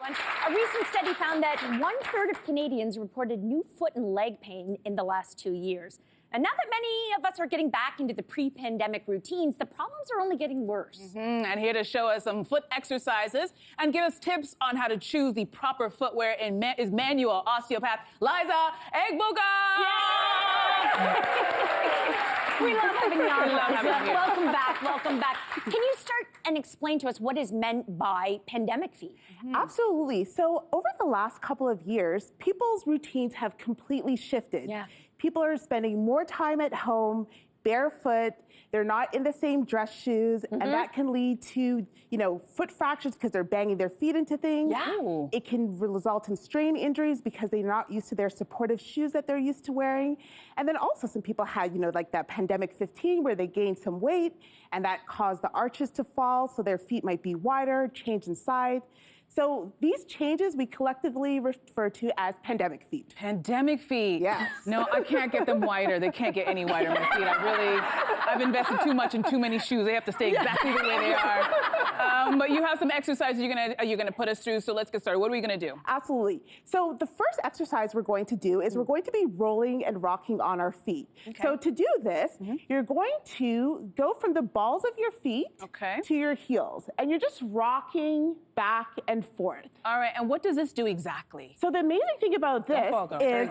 A recent study found that 1/3 of Canadians reported new foot and leg pain in the last 2 years. And now that many of us are getting back into the pre-pandemic routines, the problems are only getting worse. And here to show us some foot exercises and give us tips on how to choose the proper footwear is manual osteopath Liza Egbuka. We love having you on. We love having you. Welcome back, welcome back. Can you start and explain to us what is meant by pandemic feet? Absolutely. So over the last couple of years, people's routines have completely shifted. Yeah. People are spending more time at home, barefoot. They're not in the same dress shoes, and that can lead to, foot fractures because they're banging their feet into things. Yeah. It can result in strain injuries because they're not used to their supportive shoes that they're used to wearing. And then also some people had, like that pandemic 15 where they gained some weight and that caused the arches to fall, so their feet might be wider, change in size. So these changes we collectively refer to as pandemic feet. Pandemic feet. Yes. No, I can't get them wider. They can't get any wider, my feet. I've invested too much in too many shoes. They have to stay exactly the way they are. But you have some exercises you're gonna put us through. So let's get started. What are we gonna do? Absolutely. So the first exercise we're going to do is we're going to be rolling and rocking on our feet. Okay. So to do this, you're going to go from the balls of your feet to your heels, and you're just rocking back and forth. All right, and what does this do exactly? So the amazing thing about this is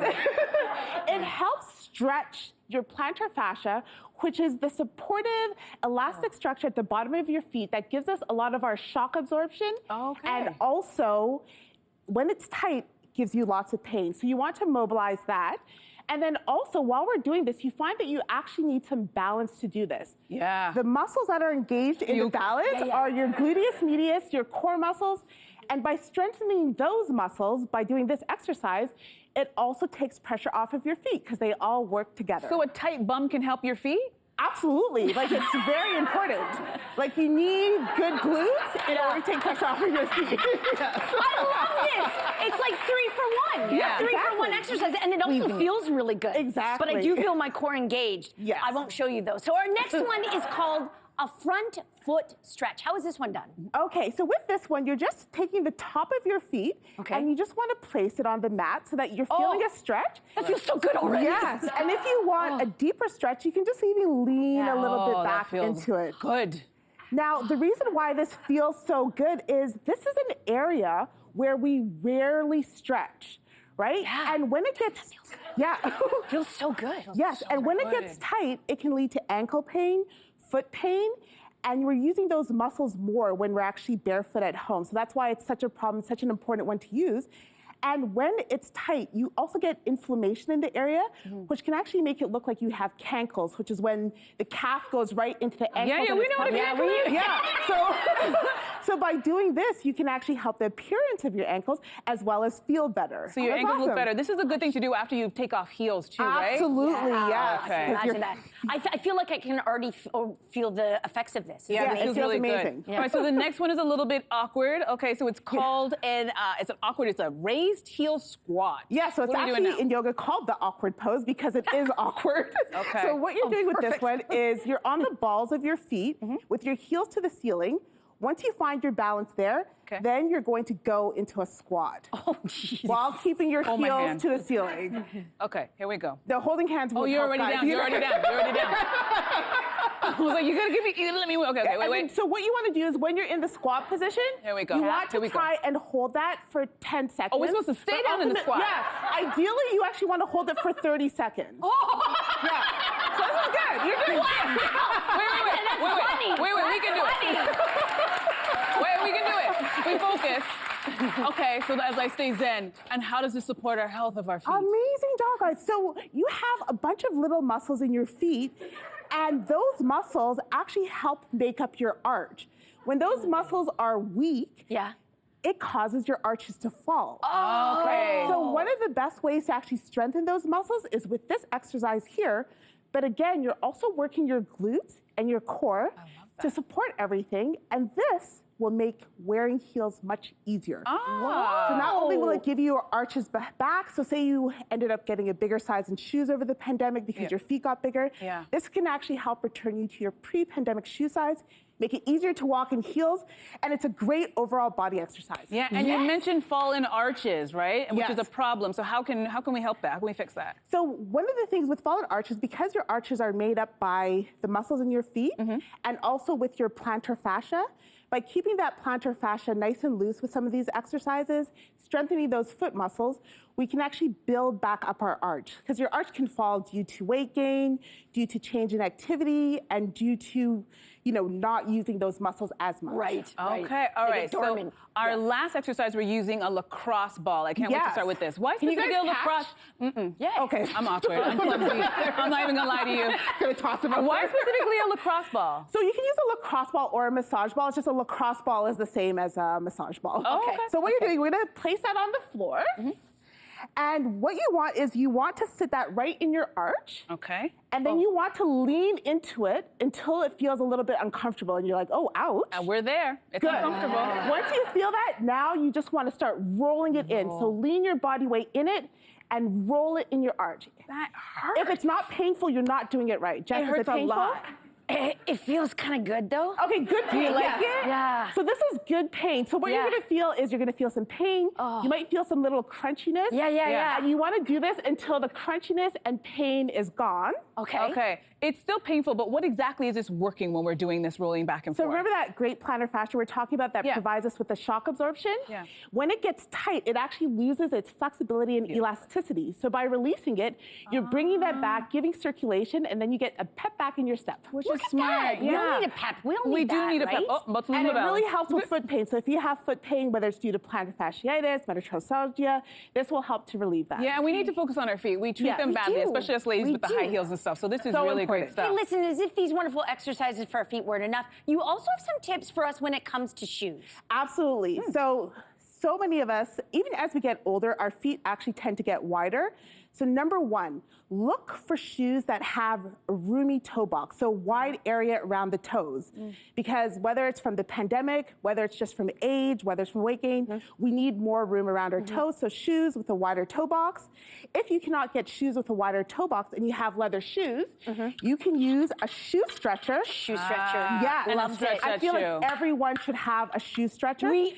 it helps stretch your plantar fascia, which is the supportive elastic structure at the bottom of your feet that gives us a lot of our shock absorption. Okay. And also, when it's tight, gives you lots of pain. So you want to mobilize that. And then also, while we're doing this, you find that you actually need some balance to do this. Yeah. The muscles that are engaged in the balance are your gluteus medius, your core muscles. And by strengthening those muscles, by doing this exercise, it also takes pressure off of your feet because they all work together. So a tight bum can help your feet? Absolutely. It's very important. You need good glutes in order to take pressure off of your feet. I love this. It's like 3 for 1. Yeah, 3 for 1 exercise, and it also feels really good. Exactly. But I do feel my core engaged. Yes. I won't show you those. So our next one is called a front foot stretch. How is this one done? Okay, so with this one, you're just taking the top of your feet and you just want to place it on the mat so that you're feeling a stretch. That feels so good already. Yes, and if you want a deeper stretch, you can just even lean a little bit back into it. Good. Now, the reason why this feels so good is this is an area where we rarely stretch, right? Yeah. And when it gets, Feels so good. yes, and when it gets tight, it can lead to ankle pain, foot pain, and we're using those muscles more when we're actually barefoot at home. So that's why it's such a problem, such an important one to use. And when it's tight, you also get inflammation in the area, which can actually make it look like you have cankles, which is when the calf goes right into the ankle. Yeah, we know what a cankle is. So by doing this, you can actually help the appearance of your ankles as well as feel better. So your ankles look better. This is a good thing to do after you take off heels too, right? Absolutely, yes. Okay. Imagine that. I feel like I can already feel the effects of this. Yeah, it feels really amazing. good. All right, so the next one is a little bit awkward. Okay, so it's called it's a raised heel squat. Yeah, so it's actually in yoga called the awkward pose because it is awkward. Okay. So what you're doing with this one is you're on the balls of your feet with your heels to the ceiling. Once you find your balance there, then you're going to go into a squat. Oh, jeez. While keeping your heels to the ceiling. Okay, here we go. The holding hands will you're already down. You're already down. You're already down. I was like, you gotta give me, let me, okay, wait. So what you want to do is when you're in the squat position, here we go. You want to try and hold that for 10 seconds. Oh, we're supposed to stay down in the squat. Yeah, ideally you actually want to hold it for 30 seconds. Yeah, so this is good. You're doing Wait, we can do it. Wait, we can do it. We focus. Okay, so as I stay zen, and how does this support our health of our feet? Amazing job, guys. So you have a bunch of little muscles in your feet, and those muscles actually help make up your arch. When those muscles are weak, it causes your arches to fall. Oh, okay. So one of the best ways to actually strengthen those muscles is with this exercise here. But again, you're also working your glutes and your core to support everything. And this will make wearing heels much easier. Oh. So not only will it give you your arches back, so say you ended up getting a bigger size in shoes over the pandemic because your feet got bigger, this can actually help return you to your pre-pandemic shoe size. make it easier to walk in heels, and it's a great overall body exercise. Yeah, and you mentioned fallen arches, right? Which is a problem. So how can we help that? How can we fix that? So one of the things with fallen arches, because your arches are made up by the muscles in your feet and also with your plantar fascia, by keeping that plantar fascia nice and loose with some of these exercises, strengthening those foot muscles, we can actually build back up our arch. Because your arch can fall due to weight gain, due to change in activity, and due to not using those muscles as much. Right. Okay, all right. So our last exercise, we're using a lacrosse ball. I can't wait to start with this. Why specifically a lacrosse? Yeah. Okay. I'm awkward. I'm clumsy. I'm not even gonna lie to you. Gonna toss them out. Why specifically a lacrosse ball? So you can use a lacrosse ball or a massage ball. It's just a lacrosse ball is the same as a massage ball. Okay. So what you're doing, we're gonna place that on the floor. And what you want is you want to sit that right in your arch. Okay. And then you want to lean into it until it feels a little bit uncomfortable. And you're like, oh, ouch. And we're there. It's Good. uncomfortable. Once you feel that, now you just want to start rolling it in. So lean your body weight in it and roll it in your arch. That hurts. If it's not painful, you're not doing it right. Jess, It hurts is it painful? a lot. It feels kind of good though. Okay, good pain. you like yes. it? Yeah. So this is good pain. So what you're gonna feel is you're gonna feel some pain. You might feel some little crunchiness. Yeah. And you wanna do this until the crunchiness and pain is gone. Okay. Okay. It's still painful, but what exactly is this working when we're doing this rolling back and So forth? remember that great plantar fascia we're talking about that provides us with the shock absorption? Yeah. When it gets tight, it actually loses its flexibility and elasticity. So by releasing it, you're bringing that back, giving circulation, and then you get a pep back in your step. Which Look is at smart. that. We don't need a pep. We don't We need do that, need a pep. right? Oh, but And it really helps with foot pain. So if you have foot pain, whether it's due to plantar fasciitis, metatarsalogia, this will help to relieve that. Yeah, and we need to focus on our feet. We treat Yes. them We badly, do. especially us ladies We with the do. high heels and stuff. So this is So really great important. stuff. Hey, listen, as if these wonderful exercises for our feet weren't enough, you also have some tips for us when it comes to shoes. Absolutely. So many of us, even as we get older, our feet actually tend to get wider. So number one, look for shoes that have a roomy toe box, so wide area around the toes. Because whether it's from the pandemic, whether it's just from age, whether it's from weight gain, we need more room around our toes. So shoes with a wider toe box. If you cannot get shoes with a wider toe box and you have leather shoes, you can use a shoe stretcher. Shoe stretcher. Yeah, and Loves stretch it. I that feel shoe. like everyone should have a shoe stretcher. We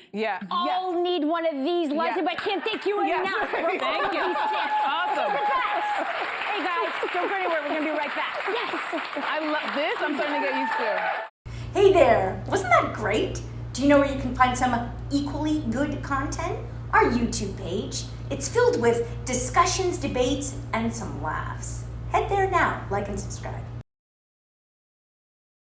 all need one of these, Leslie, but I can't thank you Yes. enough for Thank all of you. these tips. Awesome. Look at that. Hey guys, don't go anywhere. We're gonna be right back. Yes. I love this. I'm starting to get used to. Hey there! Wasn't that great? Do you know where you can find some equally good content? Our YouTube page. It's filled with discussions, debates, and some laughs. Head there now, like and subscribe.